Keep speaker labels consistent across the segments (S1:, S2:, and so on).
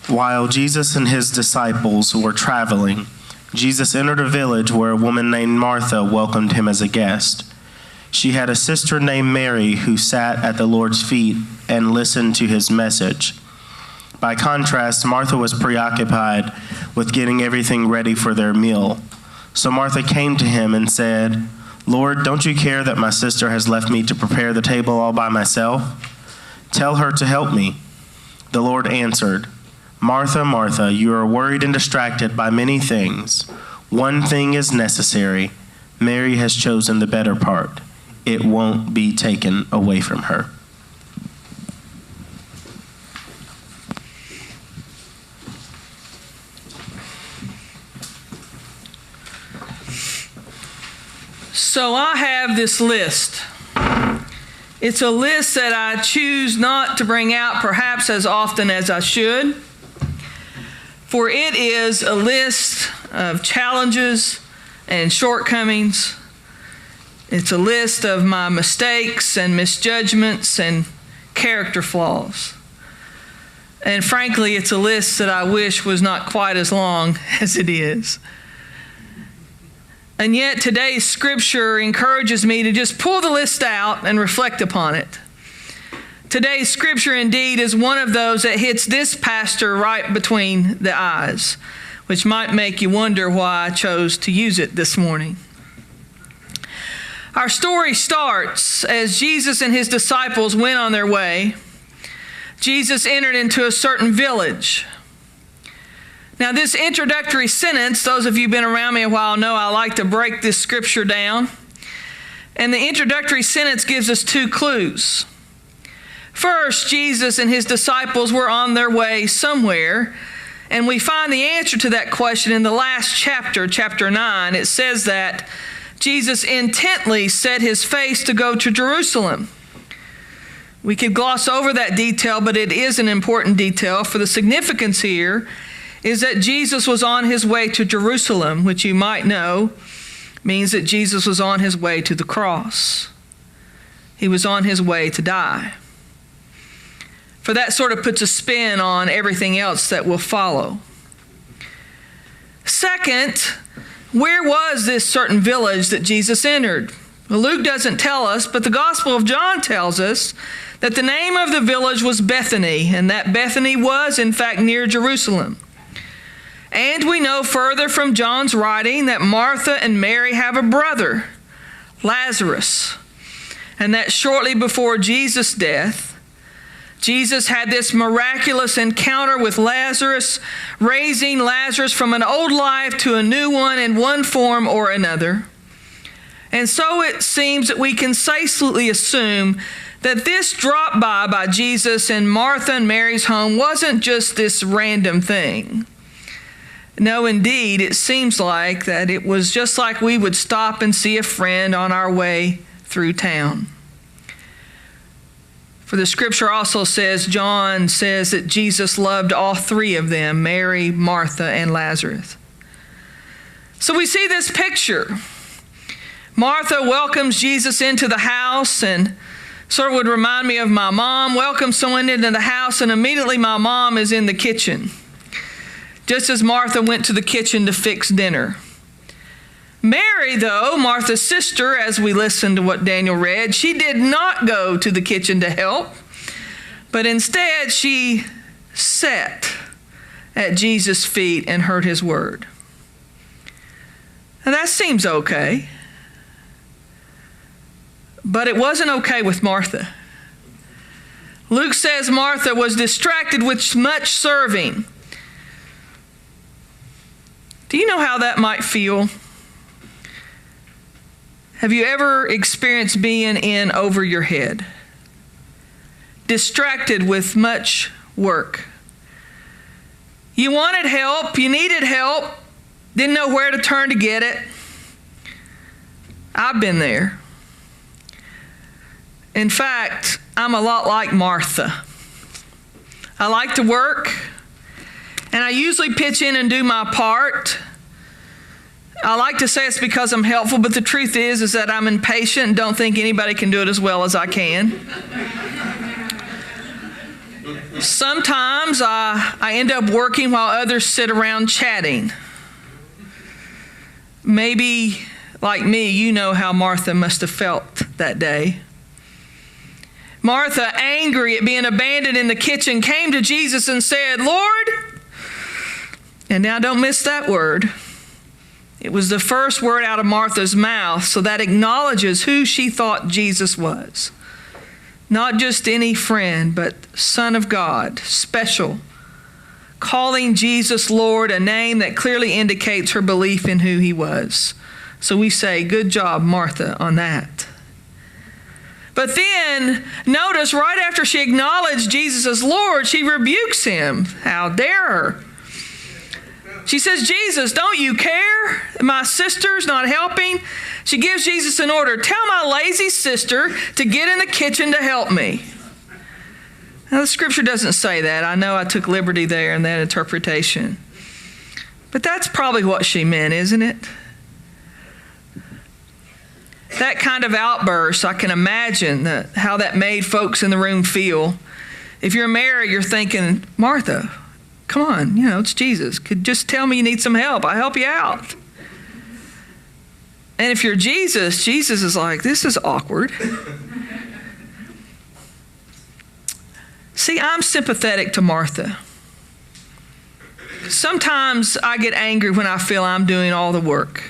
S1: While Jesus and his disciples were traveling, Jesus entered a village where a woman named Martha welcomed him as a guest. She had a sister named Mary who sat at the Lord's feet and listened to his message. By contrast, Martha was preoccupied with getting everything ready for their meal. So Martha came to him and said, "Lord, don't you care that my sister has left me to prepare the table all by myself? Tell her to help me." The Lord answered, "Martha, Martha, you are worried and distracted by many things. One thing is necessary. Mary has chosen the better part. It won't be taken away from her."
S2: So I have this list. It's a list that I choose not to bring out perhaps as often as I should, for it is a list of challenges and shortcomings. It's a list of my mistakes and misjudgments and character flaws. And frankly, it's a list that I wish was not quite as long as it is. And yet today's scripture encourages me to just pull the list out and reflect upon it. Today's scripture indeed is one of those that hits this pastor right between the eyes, which might make you wonder why I chose to use it this morning. Our story starts as Jesus and his disciples went on their way. Jesus entered into a certain village. Now, this introductory sentence, those of you who've been around me a while know I like to break this scripture down. And the introductory sentence gives us two clues. First, Jesus and his disciples were on their way somewhere, and we find the answer to that question in the last chapter, chapter 9. It says that Jesus intently set his face to go to Jerusalem. We could gloss over that detail, but it is an important detail, for the significance here is that Jesus was on his way to Jerusalem, which you might know means that Jesus was on his way to the cross. He was on his way to die. For that sort of puts a spin on everything else that will follow. Second, where was this certain village that Jesus entered? Well, Luke doesn't tell us, but the Gospel of John tells us that the name of the village was Bethany, and that Bethany was, in fact, near Jerusalem. And we know further from John's writing that Martha and Mary have a brother, Lazarus, and that shortly before Jesus' death, Jesus had this miraculous encounter with Lazarus, raising Lazarus from an old life to a new one in one form or another. And so it seems that we can safely assume that this drop by Jesus in Martha and Mary's home wasn't just this random thing. No, indeed, it seems like that it was just like we would stop and see a friend on our way through town. For the scripture also says, John says that Jesus loved all three of them, Mary, Martha, and Lazarus. So we see this picture. Martha welcomes Jesus into the house, and sort of would remind me of my mom. Welcomes someone into the house, and immediately my mom is in the kitchen, just as Martha went to the kitchen to fix dinner. Mary, though, Martha's sister, as we listened to what Daniel read, she did not go to the kitchen to help, but instead she sat at Jesus' feet and heard his word. And that seems okay. But it wasn't okay with Martha. Luke says Martha was distracted with much serving. Do you know how that might feel? Have you ever experienced being in over your head? Distracted with much work. You wanted help, you needed help, didn't know where to turn to get it. I've been there. In fact, I'm a lot like Martha. I like to work, and I usually pitch in and do my part. I like to say it's because I'm helpful, but the truth is that I'm impatient and don't think anybody can do it as well as I can. Sometimes I end up working while others sit around chatting. Maybe, like me, you know how Martha must have felt that day. Martha, angry at being abandoned in the kitchen, came to Jesus and said, "Lord," and now don't miss that word. It was the first word out of Martha's mouth, so that acknowledges who she thought Jesus was. Not just any friend, but Son of God, special. Calling Jesus Lord, a name that clearly indicates her belief in who he was. So we say, good job, Martha, on that. But then, notice right after she acknowledged Jesus as Lord, she rebukes him. How dare her? She says, "Jesus, don't you care? My sister's not helping." She gives Jesus an order. "Tell my lazy sister to get in the kitchen to help me." Now, the scripture doesn't say that. I know I took liberty there in that interpretation. But that's probably what she meant, isn't it? That kind of outburst, I can imagine how that made folks in the room feel. If you're Mary, you're thinking, "Martha, come on, it's Jesus. Could just tell me you need some help. I'll help you out." And if you're Jesus, Jesus is like, "This is awkward." See, I'm sympathetic to Martha. Sometimes I get angry when I feel I'm doing all the work.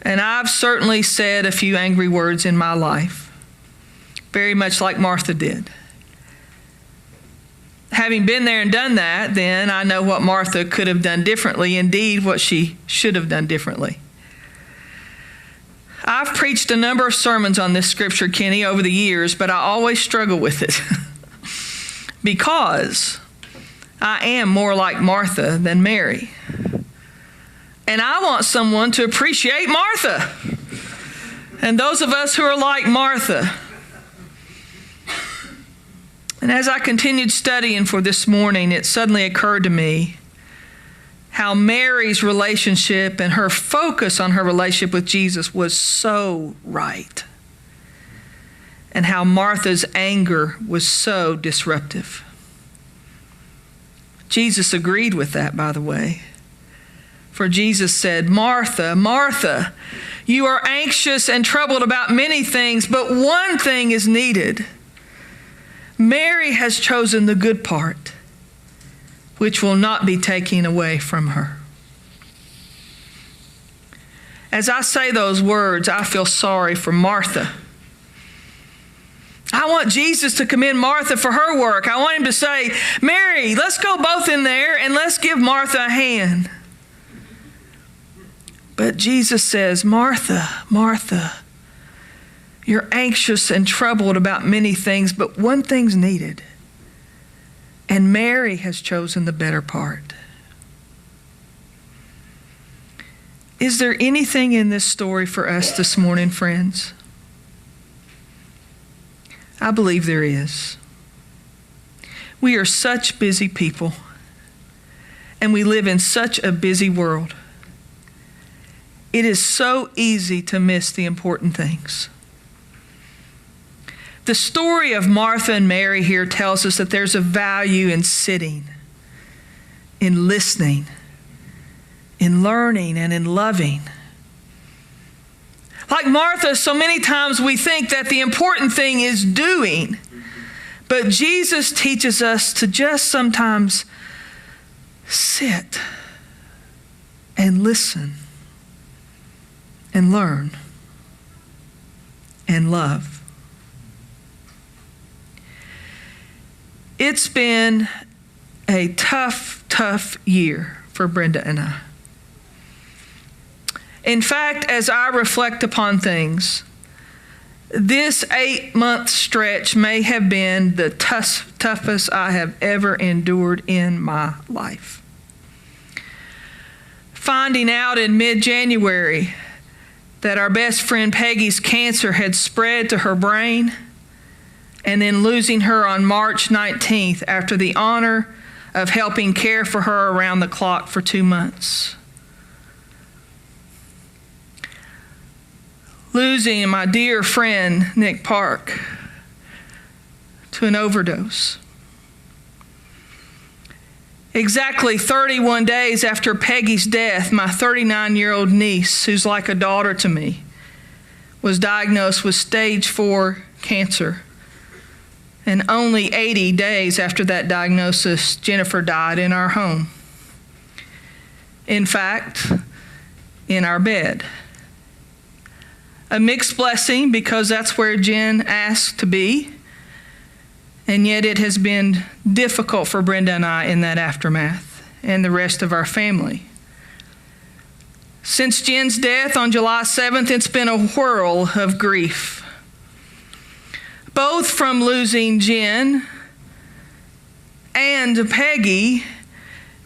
S2: And I've certainly said a few angry words in my life, very much like Martha did. Having been there and done that, then I know what Martha could have done differently, indeed what she should have done differently. I've preached a number of sermons on this scripture, Kenny, over the years, but I always struggle with it because I am more like Martha than Mary. And I want someone to appreciate Martha and those of us who are like Martha. And as I continued studying for this morning, it suddenly occurred to me how Mary's relationship and her focus on her relationship with Jesus was so right, and how Martha's anger was so disruptive. Jesus agreed with that, by the way. For Jesus said, "Martha, Martha, you are anxious and troubled about many things, but one thing is needed. Mary has chosen the good part, which will not be taken away from her." As I say those words, I feel sorry for Martha. I want Jesus to commend Martha for her work. I want him to say, "Mary, let's go both in there and let's give Martha a hand." But Jesus says, "Martha, Martha, you're anxious and troubled about many things, but one thing's needed. And Mary has chosen the better part." Is there anything in this story for us this morning, friends? I believe there is. We are such busy people, and we live in such a busy world. It is so easy to miss the important things. The story of Martha and Mary here tells us that there's a value in sitting, in listening, in learning, and in loving. Like Martha, so many times we think that the important thing is doing, but Jesus teaches us to just sometimes sit and listen and learn and love. It's been a tough year for Brenda and I. In fact, as I reflect upon things, this 8-month stretch may have been the toughest I have ever endured in my life. Finding out in mid-January that our best friend Peggy's cancer had spread to her brain, and then losing her on March 19th after the honor of helping care for her around the clock for 2 months. Losing my dear friend Nick Park to an overdose. Exactly 31 days after Peggy's death, my 39-year-old niece, who's like a daughter to me, was diagnosed with stage 4 cancer. And only 80 days after that diagnosis, Jennifer died in our home. In fact, in our bed. A mixed blessing because that's where Jen asked to be. And yet it has been difficult for Brenda and I in that aftermath and the rest of our family. Since Jen's death on July 7th, it's been a whirl of grief. Both from losing Jen and Peggy,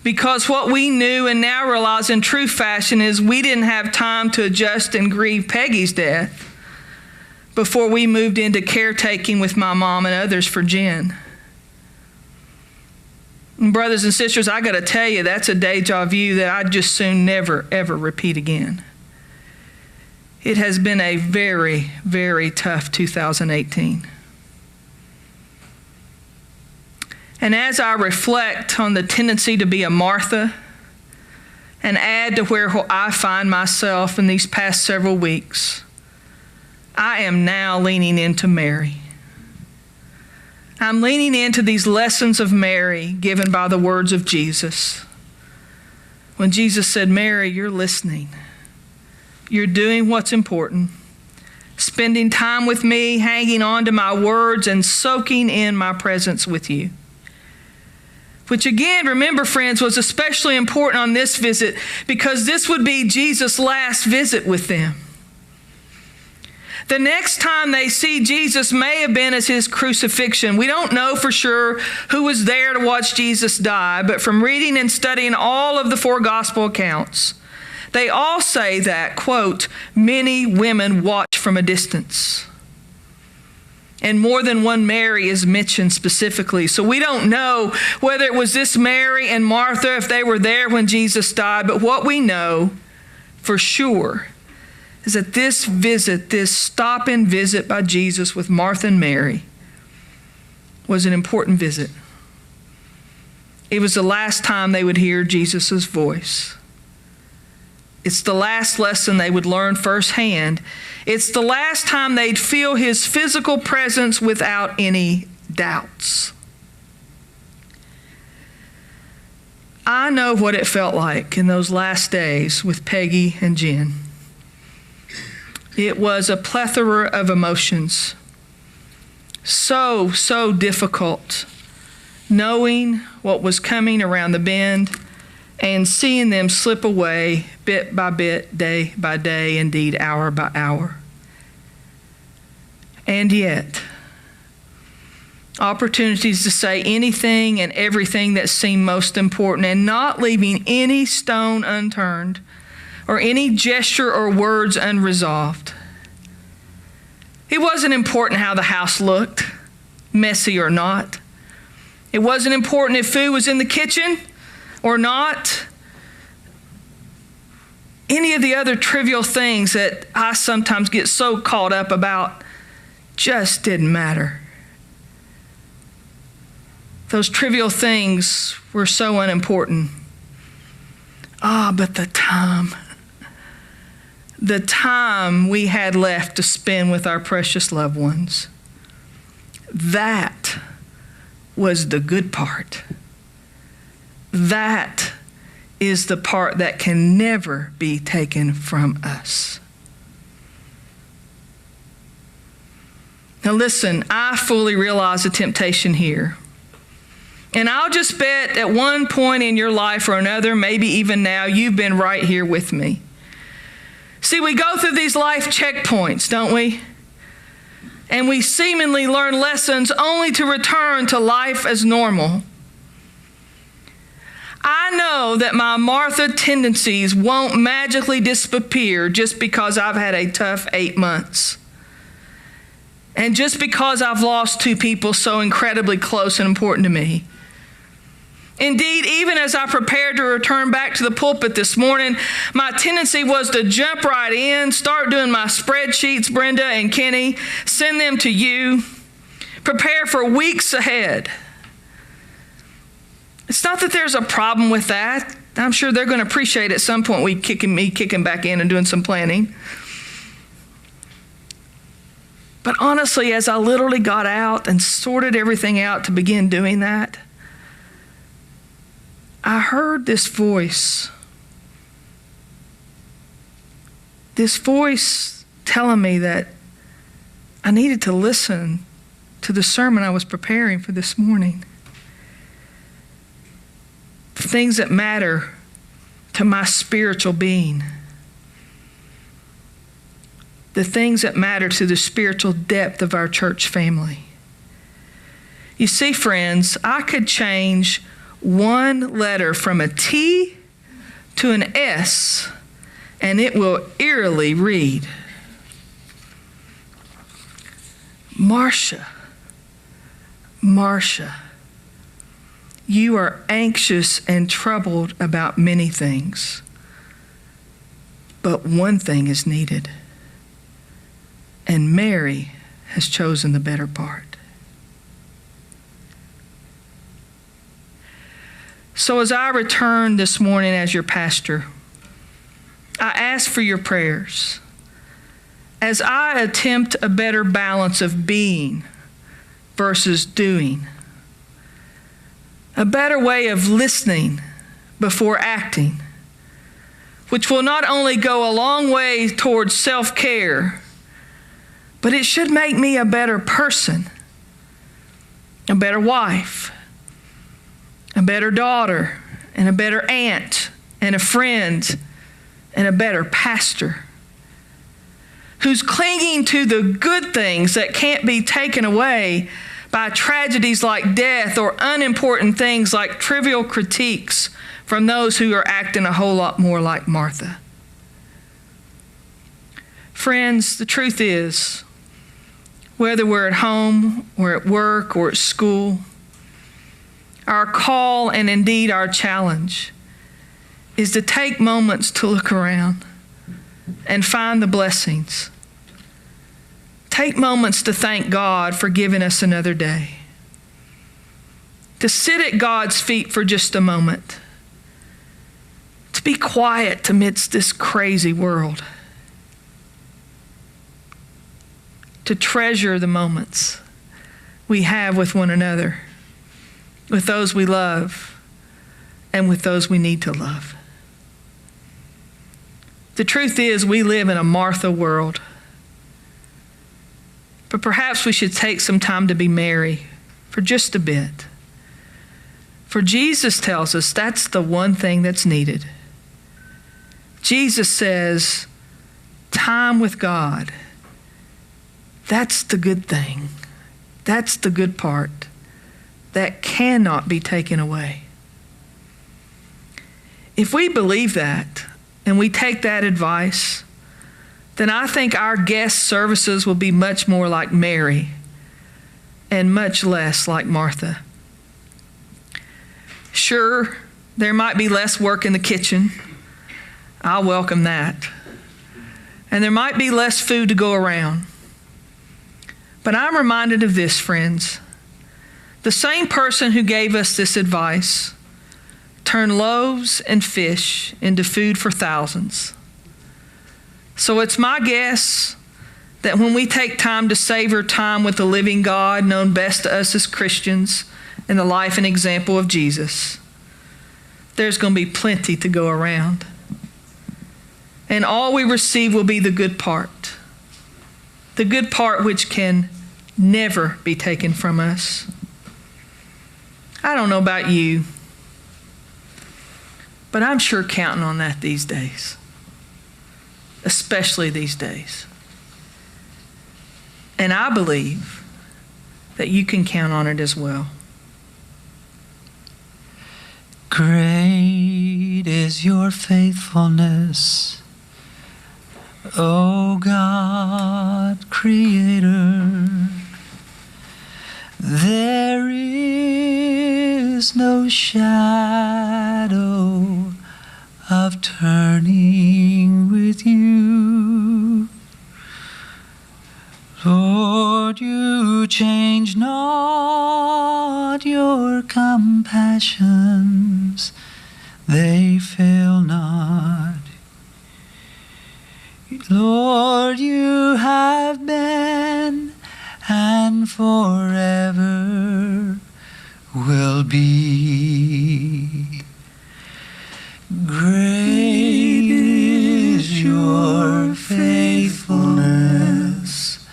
S2: because what we knew and now realize in true fashion is we didn't have time to adjust and grieve Peggy's death before we moved into caretaking with my mom and others for Jen. And brothers and sisters, I got to tell you, that's a deja vu that I'd just soon never, ever repeat again. It has been a very, very tough 2018. And as I reflect on the tendency to be a Martha and add to where I find myself in these past several weeks, I am now leaning into Mary. I'm leaning into these lessons of Mary given by the words of Jesus. When Jesus said, Mary, you're listening. You're doing what's important. Spending time with me, hanging on to my words, and soaking in my presence with you. Which again, remember friends, was especially important on this visit because this would be Jesus' last visit with them. The next time they see Jesus may have been as his crucifixion. We don't know for sure who was there to watch Jesus die, but from reading and studying all of the 4 gospel accounts, they all say that, quote, many women watch from a distance. And more than one Mary is mentioned specifically. So we don't know whether it was this Mary and Martha, if they were there when Jesus died, but what we know for sure is that this visit, this stop and visit by Jesus with Martha and Mary was an important visit. It was the last time they would hear Jesus' voice. It's the last lesson they would learn firsthand. It's the last time they'd feel his physical presence without any doubts. I know what it felt like in those last days with Peggy and Jen. It was a plethora of emotions. So difficult knowing what was coming around the bend and seeing them slip away bit by bit, day by day, indeed hour by hour. And yet, opportunities to say anything and everything that seemed most important and not leaving any stone unturned or any gesture or words unresolved. It wasn't important how the house looked, messy or not. It wasn't important if food was in the kitchen or not. Any of the other trivial things that I sometimes get so caught up about just didn't matter. Those trivial things were so unimportant. But the time we had left to spend with our precious loved ones, that was the good part. That is the part that can never be taken from us. Now listen, I fully realize the temptation here. And I'll just bet at one point in your life or another, maybe even now, you've been right here with me. See, we go through these life checkpoints, don't we? And we seemingly learn lessons only to return to life as normal. I know that my Martha tendencies won't magically disappear just because I've had a tough 8 months. And just because I've lost 2 people so incredibly close and important to me. Indeed, even as I prepared to return back to the pulpit this morning, my tendency was to jump right in, start doing my spreadsheets, Brenda and Kenny, send them to you, prepare for weeks ahead. It's not that there's a problem with that. I'm sure they're going to appreciate at some point me kicking back in and doing some planning. But honestly, as I literally got out and sorted everything out to begin doing that, I heard this voice. This voice telling me that I needed to listen to the sermon I was preparing for this morning. The things that matter to my spiritual being. The things that matter to the spiritual depth of our church family. You see, friends, I could change one letter from a T to an S, and it will eerily read, Marcia, Marcia, you are anxious and troubled about many things, but one thing is needed, and Mary has chosen the better part. So as I return this morning as your pastor, I ask for your prayers as I attempt a better balance of being versus doing, a better way of listening before acting, which will not only go a long way towards self-care, but it should make me a better person, a better wife, a better daughter, and a better aunt, and a friend, and a better pastor, who's clinging to the good things that can't be taken away by tragedies like death or unimportant things like trivial critiques from those who are acting a whole lot more like Martha. Friends, the truth is, whether we're at home or at work or at school, our call and indeed our challenge is to take moments to look around and find the blessings. Take moments to thank God for giving us another day. To sit at God's feet for just a moment. To be quiet amidst this crazy world. To treasure the moments we have with one another, with those we love, and with those we need to love. The truth is, we live in a Martha world. But perhaps we should take some time to be Mary for just a bit. For Jesus tells us that's the one thing that's needed. Jesus says, time with God, that's the good thing. That's the good part. That cannot be taken away. If we believe that and we take that advice, then I think our guest services will be much more like Mary and much less like Martha. Sure, there might be less work in the kitchen. I'll welcome that. And there might be less food to go around. But I'm reminded of this, friends. The same person who gave us this advice turned loaves and fish into food for thousands. So it's my guess that when we take time to savor time with the living God, known best to us as Christians, in the life and example of Jesus, there's going to be plenty to go around. And all we receive will be the good part. The good part which can never be taken from us. I don't know about you, but I'm sure counting on that these days. Especially these days. And I believe that you can count on it as well.
S3: Great is your faithfulness, O God, Creator. There is no shadow of turning with you. Lord, you change not, God, your compassions, they fail not. Lord, you have been and forever will be. Great is your faithfulness.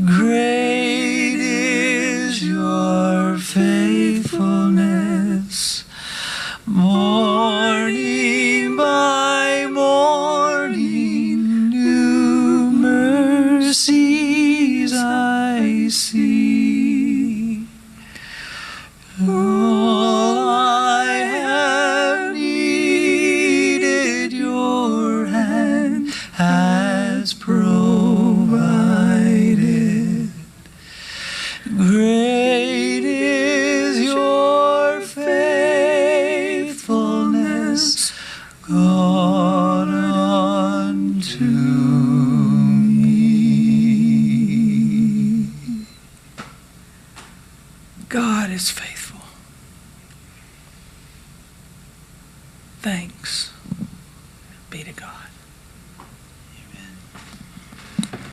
S3: Great is your faithfulness. Morning by morning, new mercies I see. All I have needed, your hand has provided. Great is your faithfulness, God, unto me.
S2: God is faithful. Thanks be to God.